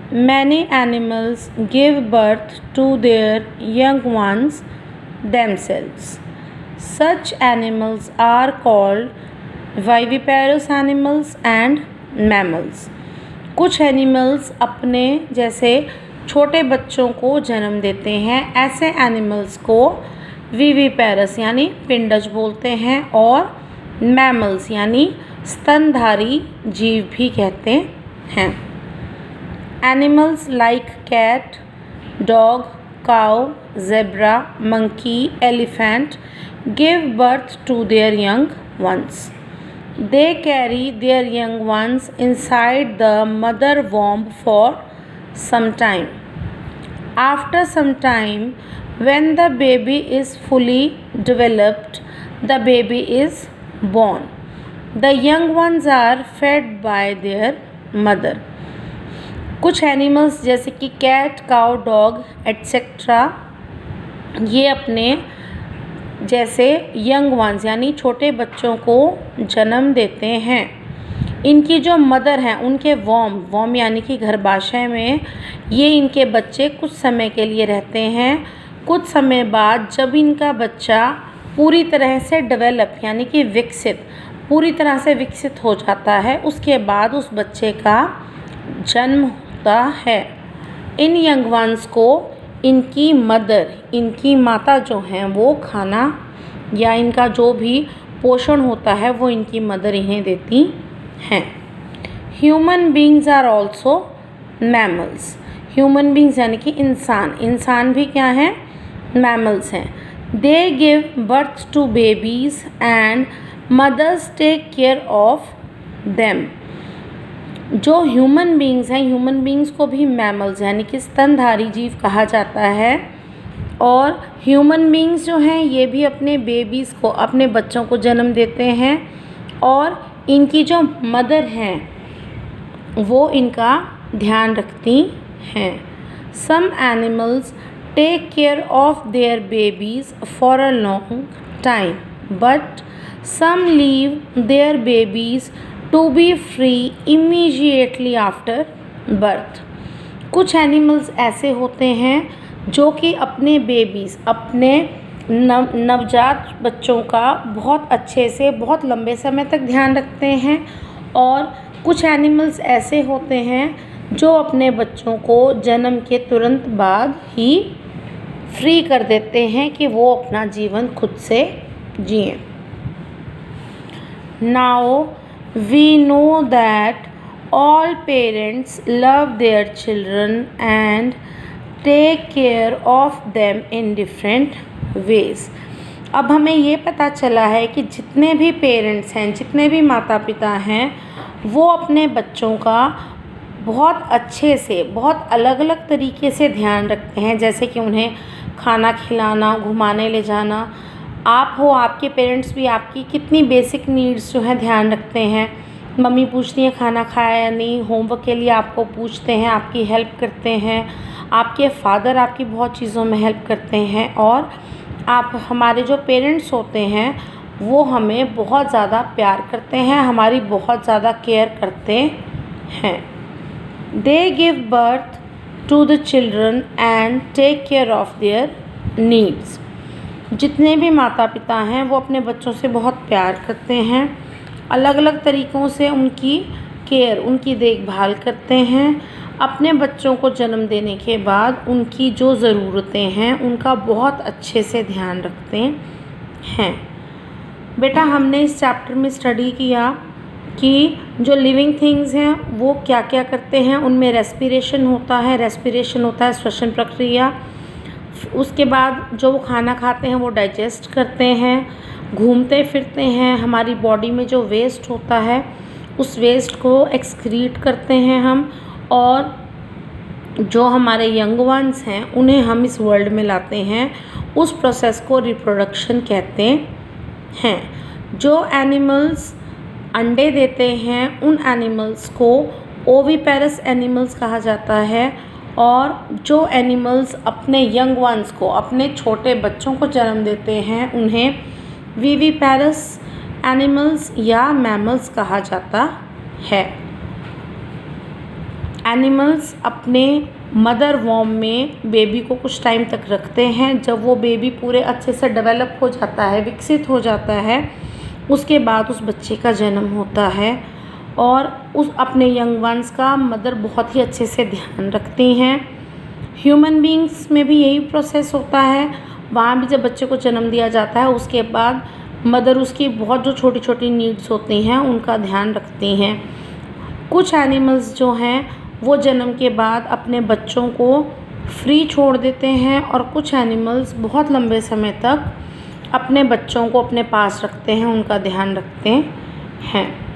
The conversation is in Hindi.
Many animals give birth to their young ones themselves. Such animals are called viviparous animals and mammals. कुछ एनिमल्स अपने जैसे छोटे बच्चों को जन्म देते हैं, ऐसे एनिमल्स को विविपेरस यानी पिंडज बोलते हैं और मैमल्स यानी स्तनधारी जीव भी कहते हैं। Animals like cat, dog, cow, zebra, monkey, elephant give birth to their young ones. They carry their young ones inside the mother womb for some time. After some time, when the baby is fully developed, the baby is born. The young ones are fed by their mother. कुछ एनिमल्स जैसे कि कैट, काउ, डॉग एट्सेट्रा ये अपने जैसे यंग वंस यानी छोटे बच्चों को जन्म देते हैं। इनकी जो मदर हैं उनके वॉम यानी कि गर्भाशय में ये इनके बच्चे कुछ समय के लिए रहते हैं। कुछ समय बाद जब इनका बच्चा पूरी तरह से डेवलप यानी कि पूरी तरह से विकसित हो जाता है, उसके बाद उस बच्चे का जन्म होता है। इन यंग वंस को इनकी माता जो हैं वो खाना या इनका जो भी पोषण होता है वो इनकी मदर इन्हें देती हैं। Human beings are also mammals. Human beings यानी कि इंसान भी क्या हैं? मैमल्स हैं। They give birth to babies and mothers take care of them. जो ह्यूमन बींग्स हैं, ह्यूमन बींग्स को भी मैमल्स यानी कि स्तनधारी जीव कहा जाता है। और ह्यूमन बींग्स जो हैं ये भी अपने बेबीज़ को, अपने बच्चों को जन्म देते हैं और इनकी जो मदर हैं वो इनका ध्यान रखती हैं। Some animals take care of their babies for a long time but some leave their babies to be free immediately after birth. कुछ एनिमल्स ऐसे होते हैं जो कि अपने बेबीज़, अपने नवजात बच्चों का बहुत अच्छे से बहुत लंबे समय तक ध्यान रखते हैं। और कुछ एनिमल्स ऐसे होते हैं जो अपने बच्चों को जन्म के तुरंत बाद ही फ्री कर देते हैं कि वो अपना जीवन खुद से जिएं। Now we know that all parents love their children and take care of them in different ways. अब हमें ये पता चला है कि जितने भी पेरेंट्स हैं, जितने भी माता पिता हैं, वो अपने बच्चों का बहुत अच्छे से, बहुत अलग अलग तरीके से ध्यान रखते हैं। जैसे कि उन्हें खाना खिलाना, घुमाने ले जाना। आप हो, आपके पेरेंट्स भी आपकी कितनी बेसिक नीड्स जो हैं ध्यान रखते हैं। मम्मी पूछती हैं खाना खाया या नहीं, होमवर्क के लिए आपको पूछते हैं, आपकी हेल्प करते हैं। आपके फादर आपकी बहुत चीज़ों में हेल्प करते हैं। और हमारे जो पेरेंट्स होते हैं वो हमें बहुत ज़्यादा प्यार करते हैं, हमारी बहुत ज़्यादा केयर करते हैं। They give birth to the children and take care of their needs. जितने भी माता पिता हैं वो अपने बच्चों से बहुत प्यार करते हैं, अलग अलग तरीक़ों से उनकी केयर, उनकी देखभाल करते हैं। अपने बच्चों को जन्म देने के बाद उनकी जो ज़रूरतें हैं उनका बहुत अच्छे से ध्यान रखते हैं। बेटा, हमने इस चैप्टर में स्टडी किया कि जो लिविंग थिंग्स हैं वो क्या क्या करते हैं। उनमें रेस्पिरेशन होता है श्वसन प्रक्रिया। उसके बाद जो वो खाना खाते हैं वो डाइजेस्ट करते हैं, घूमते फिरते हैं। हमारी बॉडी में जो वेस्ट होता है उस वेस्ट को एक्सक्रीट करते हैं हम। और जो हमारे यंग वंस हैं उन्हें हम इस वर्ल्ड में लाते हैं। उस प्रोसेस को रिप्रोडक्शन कहते हैं। जो एनिमल्स अंडे देते हैं उन एनिमल्स को ओविपेरस एनिमल्स कहा जाता है। और जो एनिमल्स अपने यंग वंस को, अपने छोटे बच्चों को जन्म देते हैं उन्हें विविपेरस एनिमल्स या मैमल्स कहा जाता है। एनिमल्स अपने मदर वॉर्म में बेबी को कुछ टाइम तक रखते हैं। जब वो बेबी पूरे अच्छे से डेवलप हो जाता है, विकसित हो जाता है, उसके बाद उस बच्चे का जन्म होता है और उस अपने यंग वंस का मदर बहुत ही अच्छे से ध्यान रखती हैं। ह्यूमन बींग्स में भी यही प्रोसेस होता है। वहाँ भी जब बच्चे को जन्म दिया जाता है, उसके बाद मदर उसकी बहुत जो छोटी छोटी नीड्स होती हैं उनका ध्यान रखती हैं। कुछ एनिमल्स जो हैं वो जन्म के बाद अपने बच्चों को फ्री छोड़ देते हैं और कुछ एनिमल्स बहुत लंबे समय तक अपने बच्चों को अपने पास रखते हैं, उनका ध्यान रखते हैं।